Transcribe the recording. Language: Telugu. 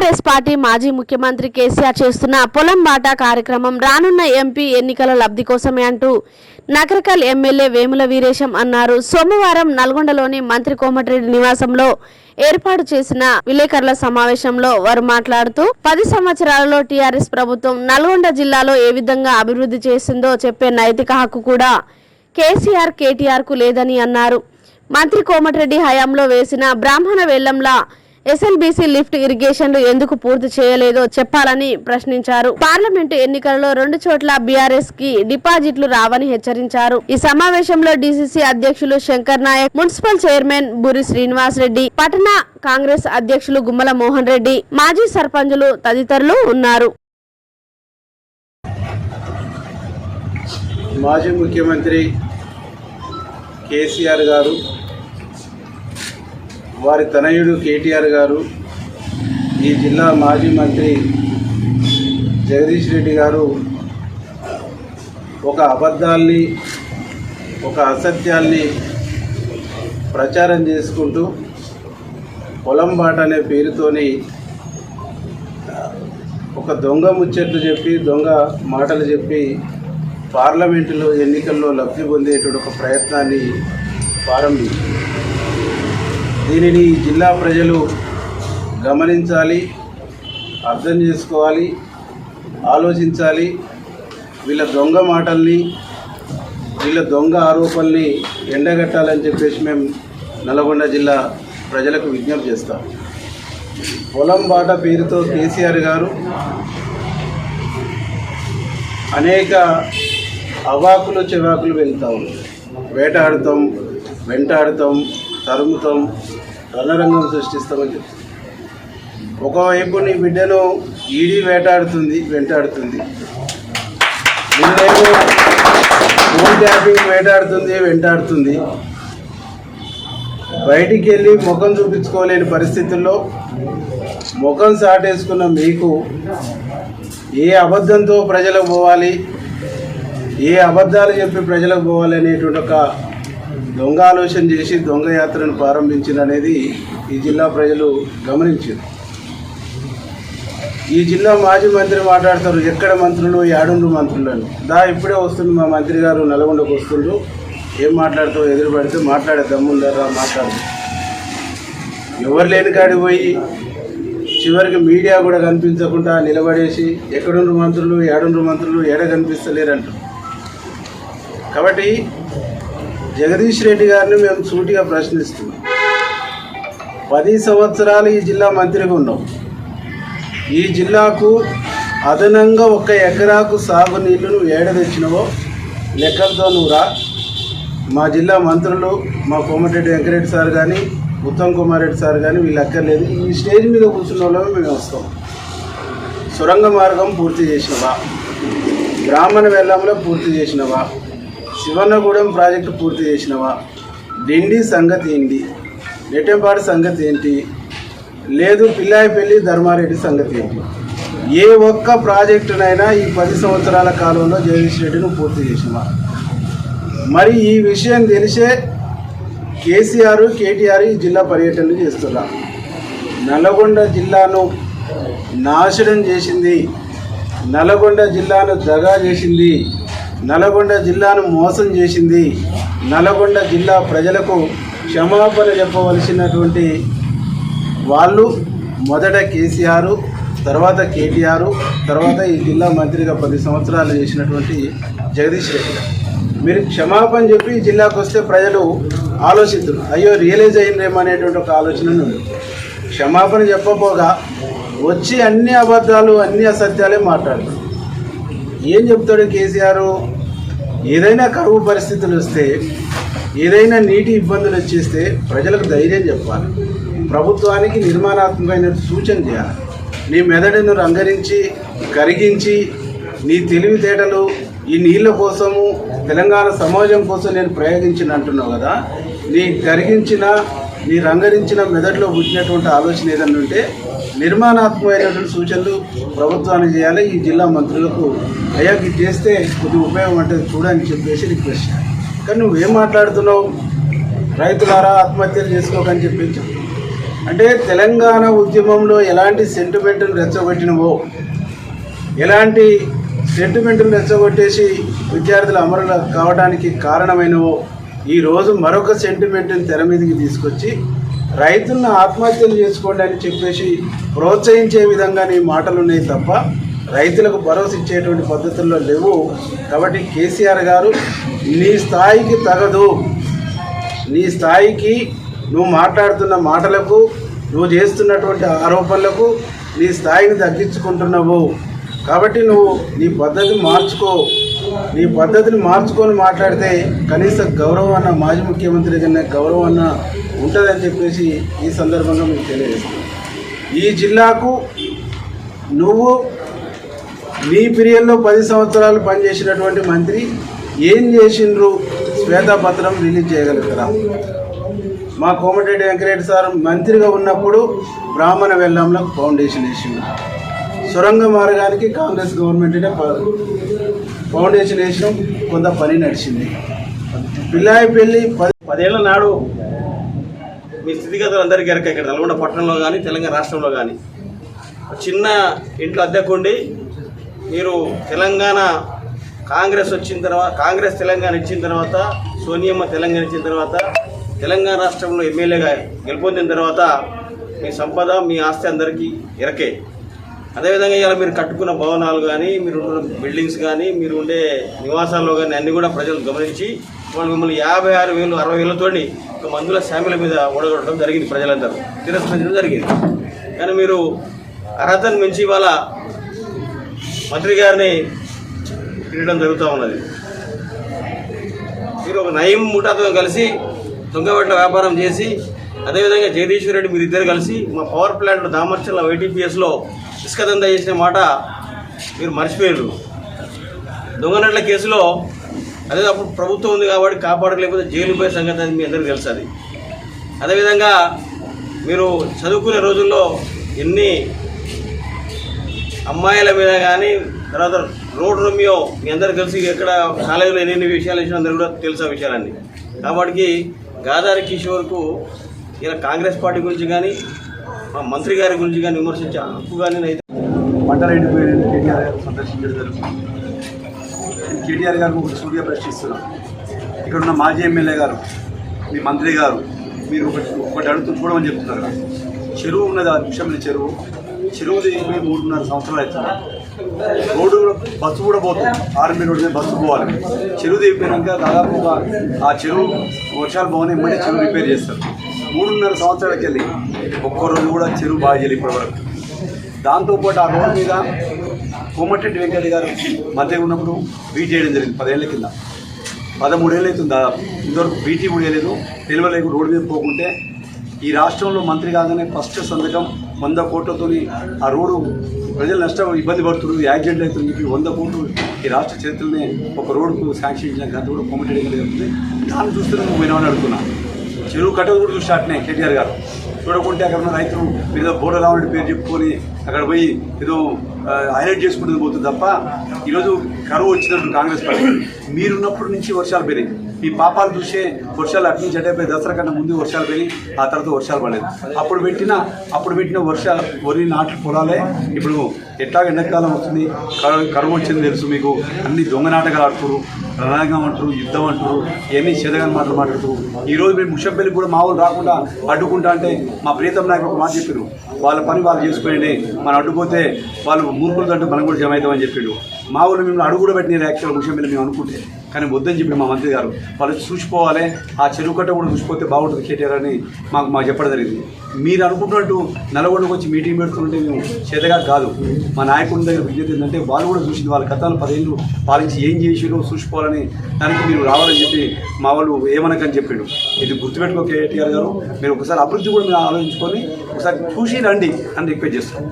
టీఆర్ఎస్ పార్టీ మాజీ ముఖ్యమంత్రి కేసీఆర్ చేస్తున్న పొలం బాట కార్యక్రమం రానున్న ఎంపీ ఎన్నికల లబ్ధి కోసమే అంటూ నకరకల్ ఎమ్మెల్యే వేముల వీరేశం అన్నారు. సోమవారం నల్గొండలోని మంత్రి కోమటిరెడ్డి నివాసంలో ఏర్పాటు చేసిన విలేకరుల సమావేశంలో వారు మాట్లాడుతూ 10 సంవత్సరాలలో టీఆర్ఎస్ ప్రభుత్వం నల్గొండ జిల్లాలో ఏ విధంగా అభివృద్ధి చేసిందో చెప్పే నైతిక హక్కు కూడా కేసీఆర్ కేటీఆర్ కు లేదని అన్నారు. మంత్రి కోమటిరెడ్డి హయాంలో వేసిన బ్రాహ్మణ వేలంలా ఎస్ఎల్బీసీ లిఫ్ట్ ఇరిగేషన్లు ఎందుకు పూర్తి చేయలేదో చెప్పాలని ప్రశ్నించారు. పార్లమెంటు ఎన్నికలలో 2 చోట్ల బీఆర్ఎస్ కి డిపాజిట్లు రావని హెచ్చరించారు. ఈ సమావేశంలో డీసీసీ అధ్యక్షులు శంకర్ నాయక్, మున్సిపల్ చైర్మన్ బూరి శ్రీనివాస్ రెడ్డి, పట్టణ కాంగ్రెస్ అధ్యక్షులు గుమ్మల మోహన్ రెడ్డి, మాజీ సర్పంచులు తదితరులు ఉన్నారు. మాజీ ముఖ్యమంత్రి కేసీఆర్ గారు, వారి తనయుడు కేటీఆర్ గారు, ఈ జిల్లా మాజీ మంత్రి జగదీష్ రెడ్డి గారు ఒక అబద్ధాల్ని, ఒక అసత్యాల్ని ప్రచారం చేసుకుంటూ పొలం బాట అనే పేరుతోని ఒక దొంగ ముచ్చట్లు చెప్పి, దొంగ మాటలు చెప్పి పార్లమెంటులో ఎన్నికల్లో లబ్ధి పొందేటువంటి ఒక ప్రయత్నాన్ని ప్రారంభించారు. దీనిని జిల్లా ప్రజలు గమనించాలి, అర్థం చేసుకోవాలి, ఆలోచించాలి. వీళ్ళ దొంగ మాటల్ని, వీళ్ళ దొంగ ఆరోపణల్ని ఎండగట్టాలని చెప్పేసి మేము నల్గొండ జిల్లా ప్రజలకు విజ్ఞప్తి చేస్తాం. పొలం బాట పేరుతో కేసీఆర్ గారు అనేక అవాకులు చెవాకులు వెళ్తాం. వేటాడుతాం, వెంటాడుతాం, తరుముతాం, రణరంగం సృష్టిస్తామని చెప్తాం. ఒకవైపు నీ బిడ్డను ఈడీ వెంటాడుతుంది. నిన్నేమో ఫోన్ ట్యాపింగ్ వెంటాడుతుంది. బయటికి వెళ్ళి ముఖం చూపించుకోలేని పరిస్థితుల్లో ముఖం సాటేసుకున్న మీకు ఏ అబద్ధంతో ప్రజలకు పోవాలి, ఏ అబద్ధాలు చెప్పి ప్రజలకు పోవాలి అనేటువంటి ఒక దొంగ ఆలోచన చేసి దొంగ యాత్రను ప్రారంభించిందనేది ఈ జిల్లా ప్రజలు గమనించారు. ఈ జిల్లా మాజీ మంత్రి మాట్లాడతారు, ఎక్కడ మంత్రులు, ఏడుండ్రు మంత్రులను. ఇప్పుడే వస్తుంది మా మంత్రి గారు, నల్గొండకు వస్తుండ్రు, ఏం మాట్లాడుతావు, ఎదురు పడితే మాట్లాడే దమ్ముందరా మాట్లాడు. ఎవరు లేని కాడికి పోయి చివరికి మీడియా కూడా కనిపించకుండా నిలబడేసి ఎక్కడుండ్రు మంత్రులు, ఏడుండ్రు మంత్రులు, ఏడ కనిపిస్తలేరంటారు. కాబట్టి జగదీష్ రెడ్డి గారిని మేము సూటిగా ప్రశ్నిస్తున్నాం. 10 సంవత్సరాలు ఈ జిల్లా మంత్రిగా ఉన్నాం. ఈ జిల్లాకు అదనంగా 1 ఎకరాకు సాగునీళ్లు నువ్వు ఏడ తెచ్చినవో లెక్కలతో నువ్వురా. మా జిల్లా మంత్రులు, మా కోమటిరెడ్డి వెంకరెడ్డి సార్ కానీ, ఉత్తమ్ కుమార్ రెడ్డి సార్ కానీ వీళ్ళు ఎక్కర్లేదు. ఈ స్టేజ్ మీద కూర్చున్న వాళ్ళమే మేము వస్తాం. సొరంగ మార్గం పూర్తి చేసినవా, బ్రాహ్మణ వెల్లంలో పూర్తి చేసినవా, శివన్నగూడెం ప్రాజెక్టు పూర్తి చేసినవా, డిండి సంగతి ఏంటి, నెట్టెంపాడు సంగతి ఏంటి, లేదు పిల్లాయిపల్లి ధర్మారెడ్డి సంగతి ఏంటి. ఏ ఒక్క ప్రాజెక్టునైనా ఈ 10 సంవత్సరాల కాలంలో జగదీష్ రెడ్డిని పూర్తి చేసినవా? మరి ఈ విషయం తెలిసే కేసీఆర్, కేటీఆర్ ఈ జిల్లా పర్యటనలు చేస్తున్నారు. నల్గొండ జిల్లాను నాశనం చేసింది, నల్గొండ జిల్లాను దగా చేసింది, నల్గొండ జిల్లాను మోసం చేసింది, నల్గొండ జిల్లా ప్రజలకు క్షమాపణ చెప్పవలసినటువంటి వాళ్ళు మొదట కేసీఆర్, తర్వాత కేటీఆర్, తర్వాత ఈ జిల్లా మంత్రిగా 10 సంవత్సరాలు చేసినటువంటి జగదీష్ రెడ్డి గారు. మీరు క్షమాపణ చెప్పి ఈ జిల్లాకు వస్తే ప్రజలు ఆలోచిస్తారు, అయ్యో రియలైజ్ అయ్యిందేమో అనేటువంటి ఒక ఆలోచన ఉంది. క్షమాపణ చెప్పబోగా వచ్చి అన్ని అబద్ధాలు, అన్ని అసత్యాలే మాట్లాడతారు. ఏం చెప్తాడు కేసీఆర్? ఏదైనా కరువు పరిస్థితులు వస్తే, ఏదైనా నీటి ఇబ్బందులు వచ్చేస్తే ప్రజలకు ధైర్యం చెప్పాలి, ప్రభుత్వానికి నిర్మాణాత్మకమైన సూచన చేయాలి. నీ మెదడును రంగరించి, కరిగించి, నీ తెలివితేటలు ఈ నీళ్ళ కోసము, తెలంగాణ సమాజం కోసం నేను ప్రయోగించిన అంటున్నావు కదా, నీ కరిగించిన, నీ రంగరించిన మెదడులో పుట్టినటువంటి ఆలోచన ఏదన్నా ఉంటే నిర్మాణాత్మకమైనటువంటి సూచనలు ప్రభుత్వానికి చేయాలి. ఈ జిల్లా మంత్రులకు అయ్యా ఇది చేస్తే కొద్దిగా ఉపయోగం అంటే చూడని చెప్పేసి రిక్వెస్ట్ చేయాలి. కానీ నువ్వేం మాట్లాడుతున్నావు? రైతులారా ఆత్మహత్యలు చేసుకోకని చెప్పించు. అంటే తెలంగాణ ఉద్యమంలో ఎలాంటి సెంటిమెంట్ను రెచ్చగొట్టినవో, ఎలాంటి సెంటిమెంట్ను రెచ్చగొట్టేసి విద్యార్థులు అమరులు కావడానికి కారణమైనవో, ఈరోజు మరొక సెంటిమెంట్ని తెర మీదకి తీసుకొచ్చి రైతులను ఆత్మహత్యలు చేసుకోండి అని చెప్పేసి ప్రోత్సహించే విధంగా నీ మాటలు ఉన్నాయి తప్ప రైతులకు భరోసా ఇచ్చేటువంటి పద్ధతుల్లో లేవు. కాబట్టి కేసీఆర్ గారు నీ స్థాయికి తగదు, నీ స్థాయికి నువ్వు మాట్లాడుతున్న మాటలకు, నువ్వు చేస్తున్నటువంటి ఆరోపణలకు నీ స్థాయిని తగ్గించుకుంటున్నావు. కాబట్టి నువ్వు నీ పద్ధతిని మార్చుకో. నీ పద్ధతిని మార్చుకొని మాట్లాడితే కనీస గౌరవం అన్న, మాజీ ముఖ్యమంత్రి కన్నా గౌరవం అన్న ఉంటుందని చెప్పేసి ఈ సందర్భంగా మీకు తెలియజేస్తున్నాను. ఈ జిల్లాకు నువ్వు నీ పీరియడ్లో 10 సంవత్సరాలు పనిచేసినటువంటి మంత్రి ఏం చేసిండ్రు శ్వేతాపత్రం రిలీజ్ చేయగలుగుతారా? మా కోమటిరెడ్డి వెంకటరెడ్డి సార్ మంత్రిగా ఉన్నప్పుడు బ్రాహ్మణ వెల్లంలో ఫౌండేషన్ వేసిండు. సొరంగ మార్గానికి కాంగ్రెస్ గవర్నమెంట్నే ఫౌండేషన్ వేసినాం, కొంత పని నడిచింది. పిల్లాయిపల్లి 10 ఏళ్ల నాడు మీ స్థితిగతులు అందరికీ ఎరక. ఇక్కడ నల్గొండ పట్టణంలో కానీ తెలంగాణ రాష్ట్రంలో కానీ చిన్న ఇంట్లో అద్దెకుండి మీరు తెలంగాణ కాంగ్రెస్ వచ్చిన తర్వాత, కాంగ్రెస్ తెలంగాణ ఇచ్చిన తర్వాత, సోనియమ్మ తెలంగాణ ఇచ్చిన తర్వాత, తెలంగాణ రాష్ట్రంలో ఎమ్మెల్యేగా గెలుపొందిన తర్వాత మీ సంపద, మీ ఆస్తి అందరికీ ఎరకే. అదేవిధంగా ఇలా మీరు కట్టుకున్న భవనాలు కానీ, మీరు ఉంటున్న బిల్డింగ్స్ కానీ, మీరు ఉండే నివాసాల్లో కానీ అన్నీ కూడా ప్రజలు గమనించి వాళ్ళు మిమ్మల్ని 56,000, 60,000తో ఒక మందుల శామ్యుల మీద ఓడగొట్టడం జరిగింది. ప్రజలందరూ తిరస్కరించడం జరిగింది. కానీ మీరు అర్హతను మించి ఇవాళ మంత్రి గారిని తిరగడం జరుగుతూ ఉన్నది. మీరు ఒక నయం ముఠాతో కలిసి దొంగబట్ల వ్యాపారం చేసి, అదేవిధంగా జగదీశ్వర్ రెడ్డి మీరు ఇద్దరు కలిసి మా పవర్ ప్లాంట్ దామర్చల్ల వైటీపీఎస్లో ఇసుక దందా చేసిన మాట మీరు మర్చిపోయారు. దొంగనట్ల కేసులో అదే అప్పుడు ప్రభుత్వం ఉంది కాబట్టి కాపాడలేకపోతే జైలు పోయే సంగతి అని మీ అందరికీ తెలుసు. అది అదేవిధంగా మీరు చదువుకునే రోజుల్లో ఎన్ని అమ్మాయిల మీద కానీ, తర్వాత రోడ్ రమ్యో మీ అందరు కలిసి ఎక్కడ కాలేజీలో ఎన్ని విషయాలు ఇచ్చిన అందరూ కూడా తెలుసు ఆ విషయాలన్నీ. కాబట్టి గాదారి కిషోర్కు ఇలా కాంగ్రెస్ పార్టీ గురించి కానీ, మా మంత్రి గారి గురించి కానీ విమర్శించే హక్కు కానీ అయితే పంటలు ఎండిపోయిన కేటీఆర్ గారు సందర్శించడం జరుగుతుంది. కేటీఆర్ గారు ఒక సూర్య ప్రశ్నిస్తున్నాం. ఇక్కడ ఉన్న మాజీ ఎమ్మెల్యే గారు, మీ మంత్రి గారు, మీరు ఒకటి అడుగుతూ చూడమని చెప్తున్నారు. చెరువు ఉన్నది, ఆ నిమిషంలో చెరువుది 3.5 సంవత్సరాలు అవుతుంది. రోడ్డు బస్సు కూడా పోతుంది, ఆర్మీ రోడ్డు మీద బస్సు పోవాలి. చెరువు దిగిపోయినాక దాదాపుగా ఆ చెరువు వర్షాలు బాగున్నాయి, మళ్ళీ చెరువు రిపేర్ చేస్తారు. 3.5 సంవత్సరాలకి వెళ్ళి ఒక్కరోజు కూడా చెరువు బాగా చేయలేదు ఇప్పటివరకు. దాంతోపాటు ఆ రోడ్డు మీద కోమటిరెడ్డి వెంకటరెడ్డి గారు మంత్రి ఉన్నప్పుడు బీట్ చేయడం జరిగింది 10 ఏళ్ల కింద. 13 ఏళ్ళు అవుతుంది దాదాపు. ఇంతవరకు బీటీ కూడా వేయలేదు, తెలియలేదు. రోడ్డు మీద పోకుంటే ఈ రాష్ట్రంలో మంత్రి కాగానే ఫస్ట్ సంతకం 100 కోట్లతో ఆ రోడ్డు ప్రజలు నష్టం ఇబ్బంది పడుతున్నారు, యాక్సిడెంట్లు అవుతుంది చెప్పి 100 కోట్లు ఈ రాష్ట్ర చరిత్రలోనే ఒక రోడ్డుకు శాంక్షన్ ఇచ్చిన గంట కూడా కోమటిరెడ్డి గారు జరుగుతుంది. దాన్ని చూస్తే నువ్వు వినవని అడుగుతున్నా. చెరువు కట్టలు కూడా చూసి అట్నే కేటీఆర్ గారు చూడకుంటే అక్కడ ఉన్న రైతులు ఏదో బోర్డు రావాలని పేరు చెప్పుకొని అక్కడ పోయి ఏదో హైలైట్ చేసుకుంటుంది పోతుంది తప్ప ఈరోజు కరువు వచ్చినట్టు కాంగ్రెస్ పార్టీ మీరున్నప్పటి నుంచి వర్షాలు పెరిగి ఈ పాపాలు చూసే వర్షాలు అటు నుంచి అటైపోయి దసరా కన్నా ముందు వర్షాలు పెరిగి ఆ తర్వాత వర్షాలు పడలేదు. అప్పుడు పెట్టిన వర్షాలు వరి నాటు పొలాలే ఇప్పుడు ఎట్లాగ ఎండాకాలం వస్తుంది, కరువు వచ్చింది తెలుసు మీకు. అన్ని దొంగ నాటకాలు ఆడుతున్నారు, రణరంగం అంటారు, యుద్ధం అంటారు, ఇవన్నీ చేదగాని మాటలు మాట్లాడుతారు. ఈరోజు మీరు ముషంపల్లికి కూడా మా వాళ్ళు రాకుండా అడ్డుకుంటా అంటే మా ప్రీతం నాయకులు ఒక మాట చెప్పారు, వాళ్ళ పని వాళ్ళు చేసుకోండి, మనం అడ్డుపోతే వాళ్ళు మూర్ఖులతో అంటే మనం కూడా జమ అవుతామని చెప్పిండు. మా వాళ్ళు మిమ్మల్ని అడుగు కూడా పెట్టినారు యాక్చువల్ ముషంపల్లి మేము అనుకుంటే, కానీ వద్దని చెప్పి మా మంత్రి గారు వాళ్ళు చూసిపోవాలి, ఆ చెరువు కట్ట కూడా చూసిపోతే బాగుంటుంది కేటీఆర్ అని మాకు చెప్పడం జరిగింది. మీరు అనుకుంటున్నట్టు నల్గొండకు వచ్చి మీటింగ్ పెడుతుంటే మేము చేతగా కాదు. మా నాయకుడి దగ్గర విజ్ఞత ఏంటంటే వాళ్ళు కూడా చూసింది, వాళ్ళ గతంలో 10 ఏళ్ళు పాలించి ఏం చేసిరో చూసుకోవాలని, దానికి మీరు రావాలని చెప్పి మా వాళ్ళు ఏమనకని చెప్పిండు. ఇది గుర్తుపెట్టుకో కేటీఆర్ గారు, మీరు ఒకసారి అభివృద్ధి కూడా మీరు ఆలోచించుకొని ఒకసారి చూసి రండి అని రిక్వెస్ట్ చేస్తాం.